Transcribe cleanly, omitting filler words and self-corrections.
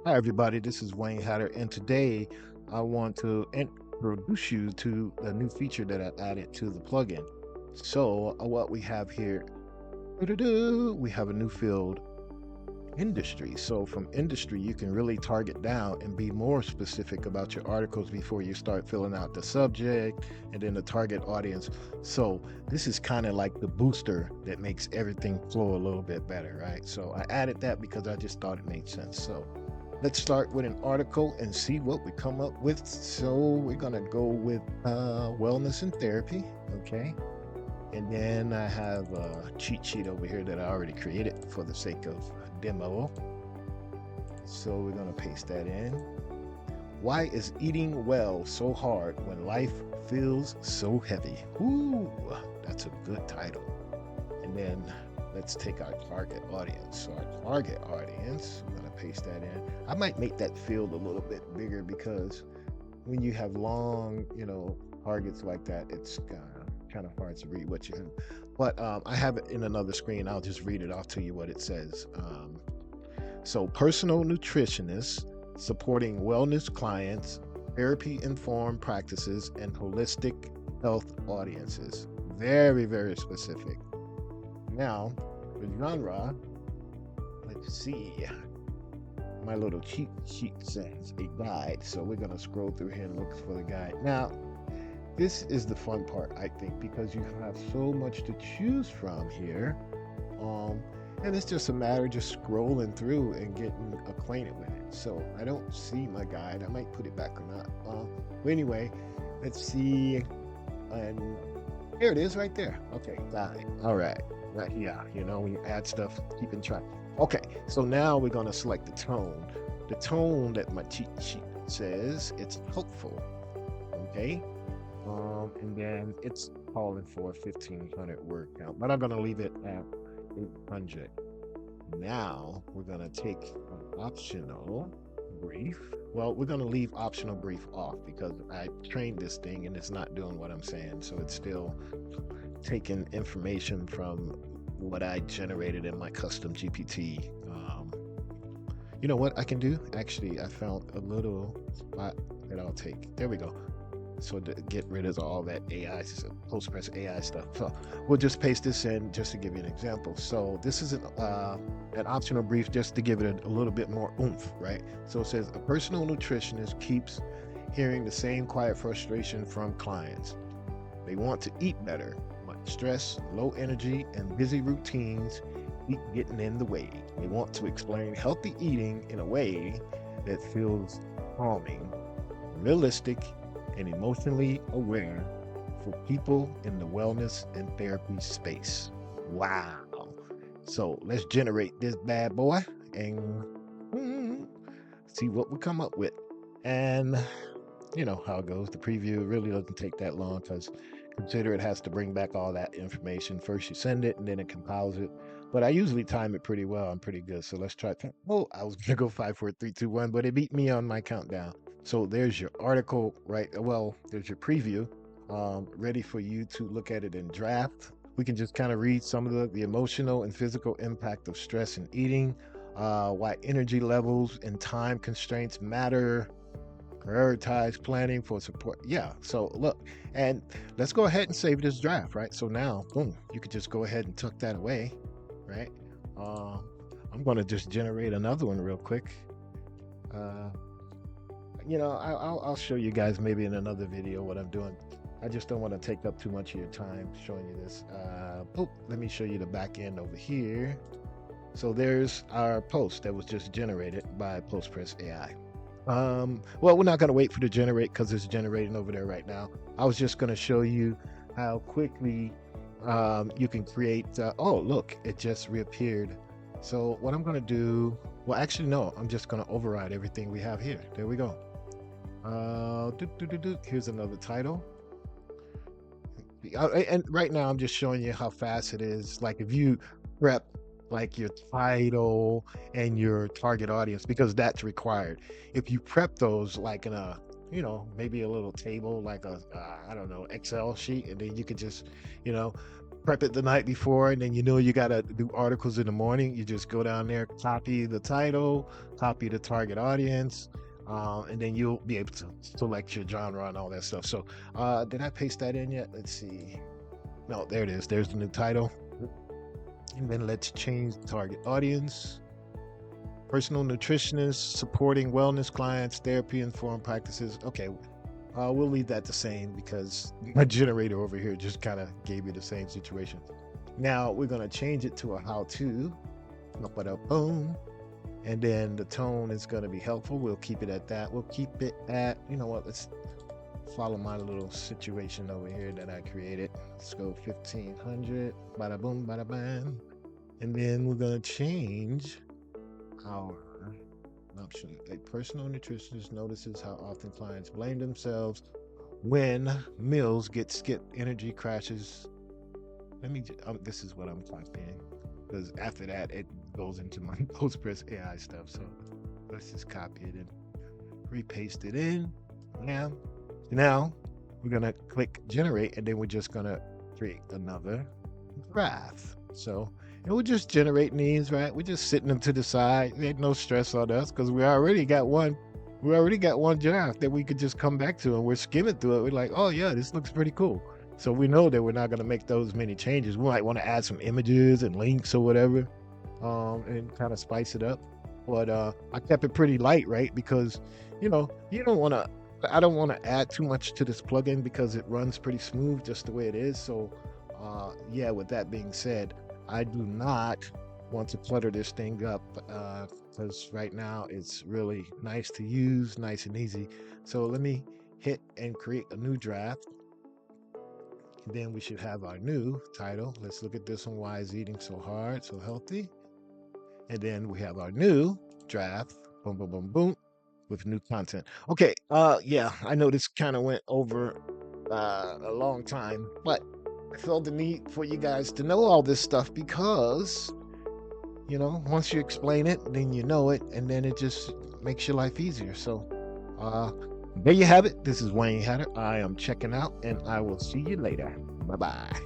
Hi, everybody. This is Wayne Hatter, and today I want to introduce you to a new feature that I added to the plugin. So, what we have here, we have a new field, industry. So, from industry, you can really target down and be more specific about your articles before you start filling out the subject and then the target audience. So, this is kind of like the booster that makes everything flow a little bit better, right? So, I added that because I just thought it made sense. So, let's start with an article and see what we come up with. So we're gonna go with wellness and therapy, okay? And then I have a cheat sheet over here that I already created for the sake of demo. So we're gonna paste that in. Why is eating well so hard when life feels so heavy? Ooh, that's a good title. And then let's take our target audience. So our target audience, I'm gonna paste that in. I might make that field a little bit bigger because when you have long, targets like that, it's kind of hard to read what you have. But I have it in another screen. I'll just read it off to you what it says. So personal nutritionists supporting wellness clients, therapy informed practices, and holistic health audiences. Very, very specific. Now, the genre, let's see. My little cheat sheet says a guide. So we're going to scroll through here and look for the guide. Now, this is the fun part, I think, because you have so much to choose from here. And it's just a matter of just scrolling through and getting acquainted with it. So I don't see my guide. I might put it back or not. But anyway, let's see. And here it is right there. Okay, got it. All right. Right here. When you add stuff, keeping track. Okay, so now we're going to select the tone. The tone that my cheat sheet says it's helpful. Okay. And then it's calling for a 1500 word count, but I'm going to leave it at 800. Now we're going to take an optional brief. Well, we're going to leave optional brief off because I trained this thing and it's not doing what I'm saying. So it's still taking information from what I generated in my custom GPT. You know what I can do? Actually, I found a little spot that I'll take. There we go. So to get rid of all that AI, PostPress AI stuff. So we'll just paste this in just to give you an example. So this is an optional brief just to give it a little bit more oomph, right? So it says a personal nutritionist keeps hearing the same quiet frustration from clients. They want to eat better, but stress, low energy, and busy routines keep getting in the way. They want to explain healthy eating in a way that feels calming, realistic, and emotionally aware for people in the wellness and therapy space. Wow. So let's generate this bad boy and see what we come up with. And you know how it goes. The preview really doesn't take that long because consider it has to bring back all that information. First you send it and then it compiles it. But I usually time it pretty well. I'm pretty good. So let's try. Oh, I was gonna go 5, 4, 3, 2, 1, but it beat me on my countdown. So there's your article, right? Well, there's your preview, ready for you to look at it in draft. We can just kind of read some of the emotional and physical impact of stress and eating, why energy levels and time constraints matter, prioritize planning for support. Yeah. So look, and let's go ahead and save this draft, right? So now, boom, you could just go ahead and tuck that away, right? Uh, I'm going to just generate another one real quick. Uh, I'll show you guys maybe in another video what I'm doing. I just don't want to take up too much of your time showing you this. Let me show you the back end over here. So there's our post that was just generated by PostPress AI. Well, we're not going to wait for the generate because it's generating over there right now. I was just going to show you how quickly you can create. Oh, look, it just reappeared. So what I'm going to do, well, actually, no, I'm just going to override everything we have here. There we go. Here's another title. And right now I'm just showing you how fast it is. Like if you prep like your title and your target audience, because that's required. If you prep those like in a, maybe a little table, like a, I don't know, Excel sheet, and then you could just, you know, prep it the night before, and then you know you gotta do articles in the morning. You just go down there, copy the title, copy the target audience, and then you'll be able to select your genre and all that stuff. So did I paste that in yet? Let's see. No, there it is. There's the new title. And then let's change the target audience. Personal nutritionist supporting wellness clients, therapy informed practices. Okay, we'll leave that the same because my generator over here just kind of gave me the same situation. Now we're going to change it to a how-to. Boom. And then the tone is going to be helpful. We'll keep it at that. We'll keep it at, you know what, let's follow my little situation over here that I created. Let's go 1500. Bada boom, bada bang. And then we're going to change our option. A personal nutritionist notices how often clients blame themselves when meals get skipped, energy crashes. Let me this is what I'm copying, because after that it goes into my PostPress AI stuff. So let's just copy it and repaste it in. Now we're gonna click generate, and then we're just gonna create another graph. So and we're just generating these, right? We're just sitting them to the side. There's no stress on us because we already got one draft that we could just come back to, and we're skimming through it. We're like, oh yeah, this looks pretty cool. So we know that we're not going to make those many changes. We might want to add some images and links or whatever, and kind of spice it up. But I kept it pretty light, right? Because you don't want to. I don't want to add too much to this plugin because it runs pretty smooth just the way it is. So yeah, with that being said, I do not want to clutter this thing up because right now it's really nice to use, nice and easy. So let me hit and create a new draft. And then we should have our new title. Let's look at this one. Why is eating so hard, so healthy? And then we have our new draft. Boom, boom, boom, boom, with new content. Okay. Yeah, I know this kind of went over a long time, but I felt the need for you guys to know all this stuff because, once you explain it, then you know it, and then it just makes your life easier. So, there you have it. This is Wayne Hatter. I am checking out, and I will see you later. Bye-bye.